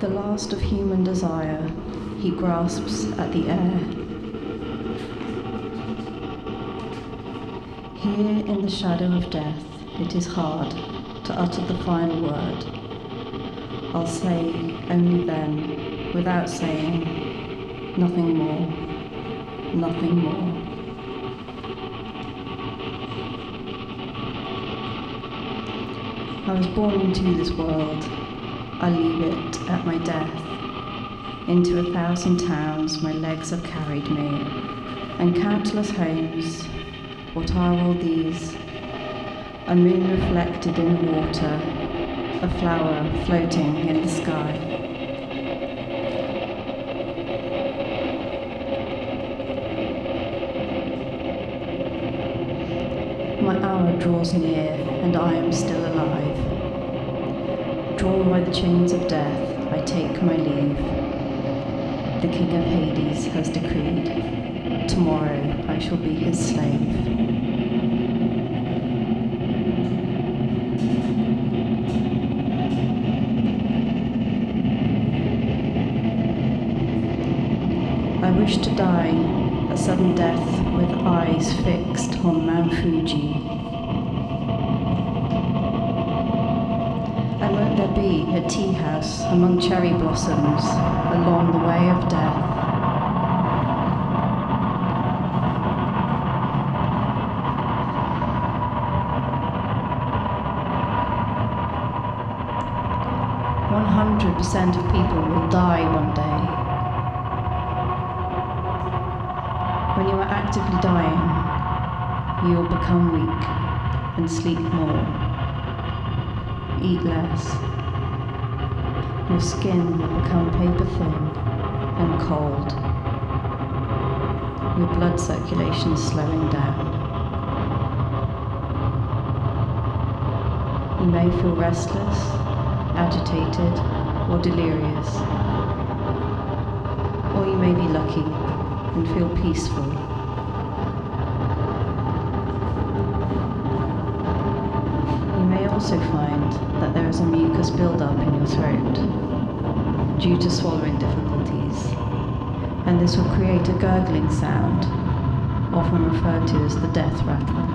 The last of human desire, he grasps at the air. Here in the shadow of death, it is hard to utter the final word. I'll say only then, without saying, nothing more, nothing more. I was born into this world, I leave it at my death. Into 1,000 towns my legs have carried me, and countless homes. What are all these? A moon reflected in water, a flower floating in the sky. My hour draws near, and I am still alive. Drawn by the chains of death, I take my leave. The King of Hades has decreed, tomorrow I shall be his slave. I wish to die, a sudden death with eyes fixed on Mount Fuji. And won't there be a tea house among cherry blossoms along the way of death? % of people will die one day. When you are actively dying, you will become weak and sleep more, eat less. Your skin will become paper thin and cold. Your blood circulation is slowing down. You may feel restless, agitated, or delirious. Or you may be lucky and feel peaceful. You may also find that there is a mucus buildup in your throat due to swallowing difficulties, and this will create a gurgling sound, often referred to as the death rattle.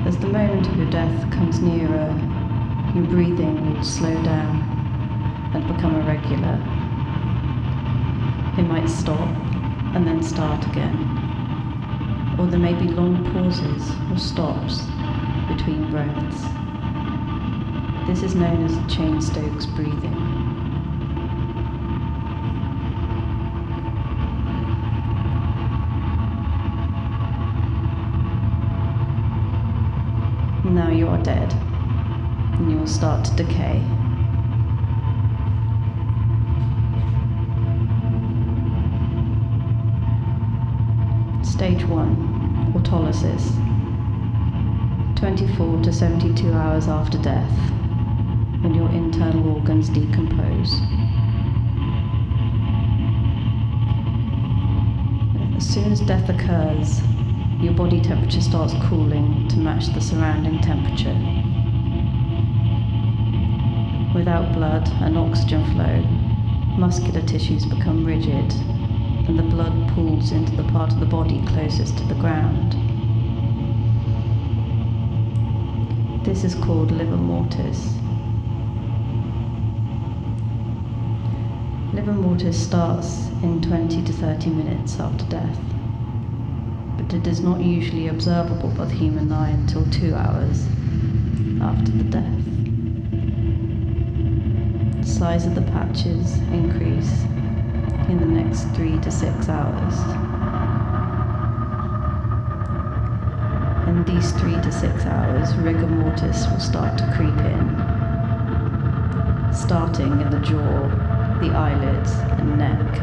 As the moment of your death comes nearer, your breathing will slow down and become irregular. It might stop and then start again, or there may be long pauses or stops between breaths. This is known as Cheyne-Stokes breathing. Now you are dead, and you will start to decay. Stage 1, autolysis. 24 to 72 hours after death, when your internal organs decompose. As soon as death occurs, your body temperature starts cooling to match the surrounding temperature. Without blood and oxygen flow, muscular tissues become rigid, and the blood pools into the part of the body closest to the ground. This is called livor mortis. Livor mortis starts in 20 to 30 minutes after death, but it is not usually observable by the human eye until 2 hours after the death. The size of the patches increase in the next 3 to 6 hours. In these 3 to 6 hours, rigor mortis will start to creep in, starting in the jaw, the eyelids, and neck.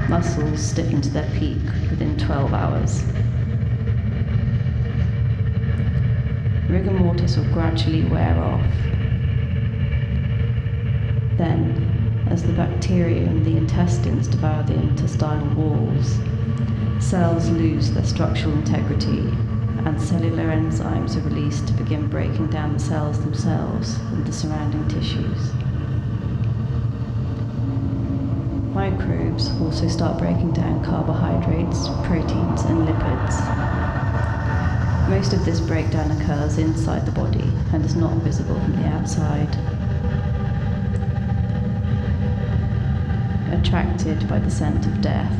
Muscles stiffen to their peak within 12 hours. Rigor mortis will gradually wear off. Then, as the bacteria in the intestines devour the intestinal walls, Cells lose their structural integrity, and cellular enzymes are released to begin breaking down the cells themselves and the surrounding tissues. Microbes also start breaking down carbohydrates, proteins, and lipids. Most of this breakdown occurs inside the body and is not visible from the outside. Attracted by the scent of death,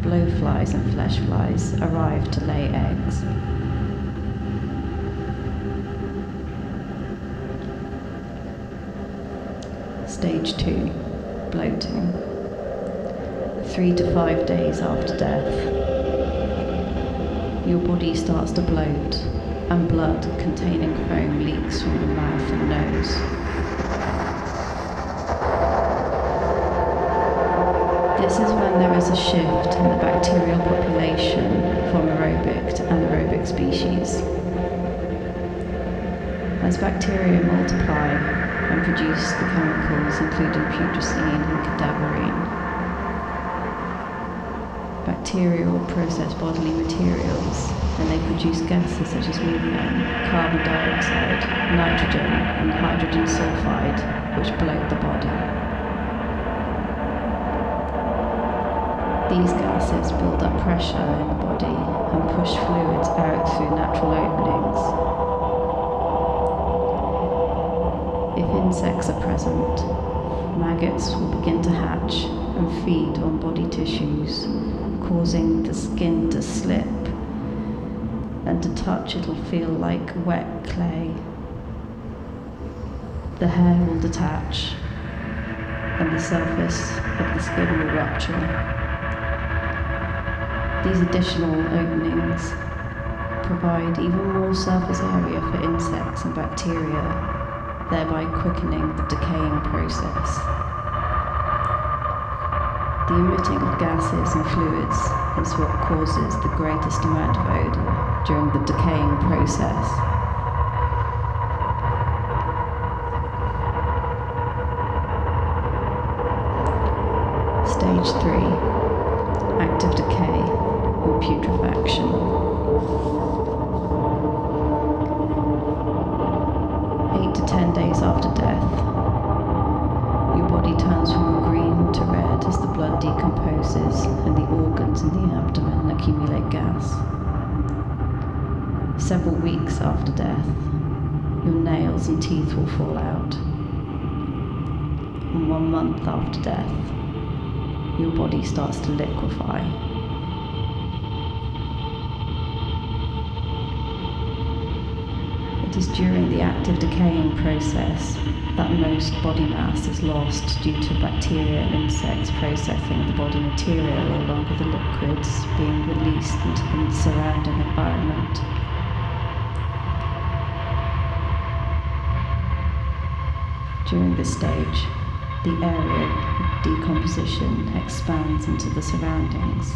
blowflies and flesh flies arrive to lay eggs. Stage 2, bloating. 3 to 5 days after death, your body starts to bloat and blood containing foam leaks from your mouth and nose. This is when there is a shift in the bacterial population from aerobic to anaerobic species. As bacteria multiply and produce the chemicals including putrescine and cadaverine, bacteria will process bodily materials and they produce gases such as methane, carbon dioxide, nitrogen and hydrogen sulfide, which bloat the body. These gases build up pressure in the body and push fluids out through natural openings. If insects are present, maggots will begin to hatch and feed on body tissues, causing the skin to slip, and to touch it'll feel like wet clay. The hair will detach and the surface of the skin will rupture. These additional openings provide even more surface area for insects and bacteria, thereby quickening the decaying process. The emitting of gases and fluids is what causes the greatest amount of odour during the decaying process. Stage 3, active decay or putrefaction. 8 to 10 days after death, your body turns from green to red as the blood decomposes and the organs in the abdomen accumulate gas. Several weeks after death, your nails and teeth will fall out. And 1 month after death, your body starts to liquefy. It is during the active decaying process that most body mass is lost due to bacteria and insects processing the body material along with the liquids being released into the surrounding environment. During this stage, the area of decomposition expands into the surroundings.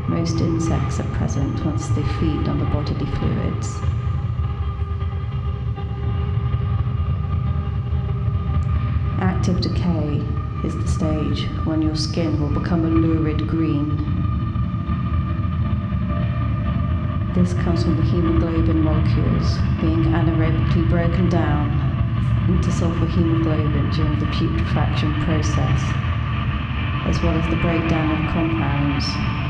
Most insects are present once they feed on the bodily fluids. Active decay is the stage when your skin will become a lurid green. This comes from the hemoglobin molecules being anaerobically broken down into sulfur hemoglobin during the putrefaction process, as well as the breakdown of compounds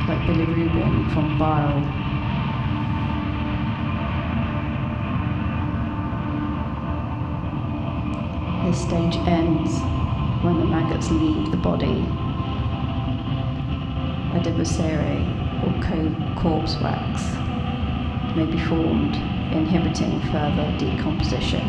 like bilirubin from bile. This stage ends when the maggots leave the body. Adipocere or corpse wax may be formed, inhibiting further decomposition.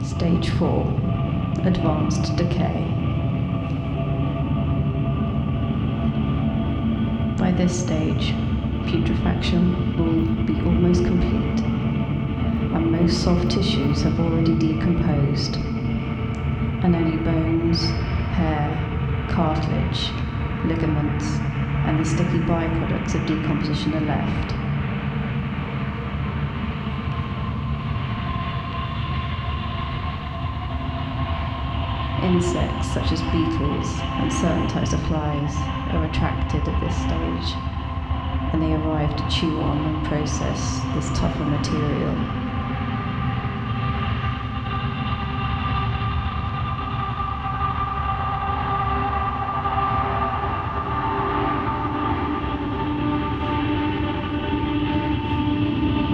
Stage 4, advanced decay. By this stage, putrefaction will be almost complete, and most soft tissues have already decomposed, and only bones, hair, cartilage, ligaments, and the sticky byproducts of decomposition are left. Insects such as beetles and certain types of flies are attracted at this stage, and they arrive to chew on and process this tougher material.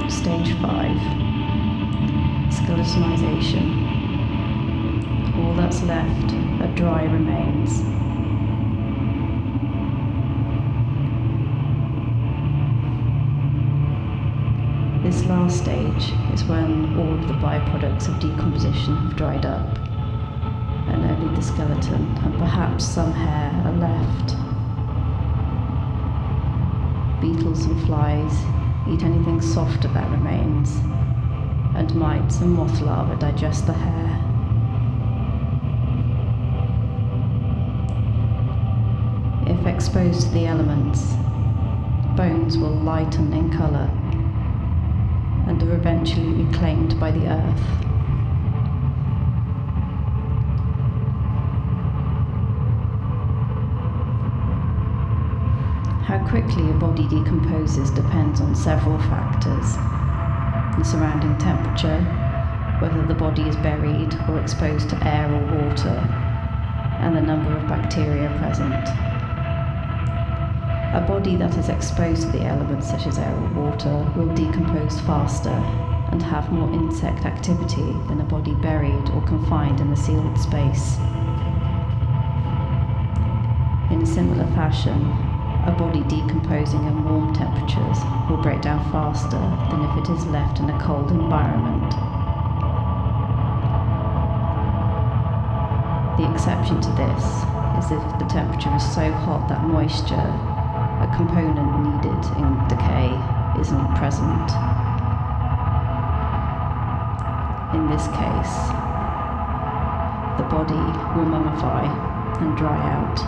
Stage 5, skeletonization. All that's left are dry remains. This last stage is when all of the byproducts of decomposition have dried up, and only the skeleton and perhaps some hair are left. Beetles and flies eat anything softer that remains, and mites and moth larvae digest the hair. If exposed to the elements, bones will lighten in colour and are eventually reclaimed by the earth. How quickly a body decomposes depends on several factors: the surrounding temperature, whether the body is buried or exposed to air or water, and the number of bacteria present. A body that is exposed to the elements such as air or water will decompose faster and have more insect activity than a body buried or confined in a sealed space. In a similar fashion, a body decomposing in warm temperatures will break down faster than if it is left in a cold environment. The exception to this is if the temperature is so hot that moisture, a component needed in decay, isn't present. In this case, the body will mummify and dry out.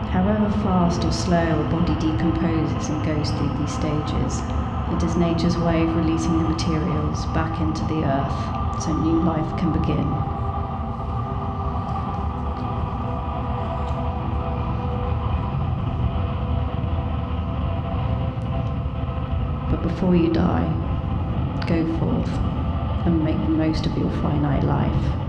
However fast or slow a body decomposes and goes through these stages, it is nature's way of releasing the materials back into the earth so new life can begin. But before you die, go forth and make the most of your finite life.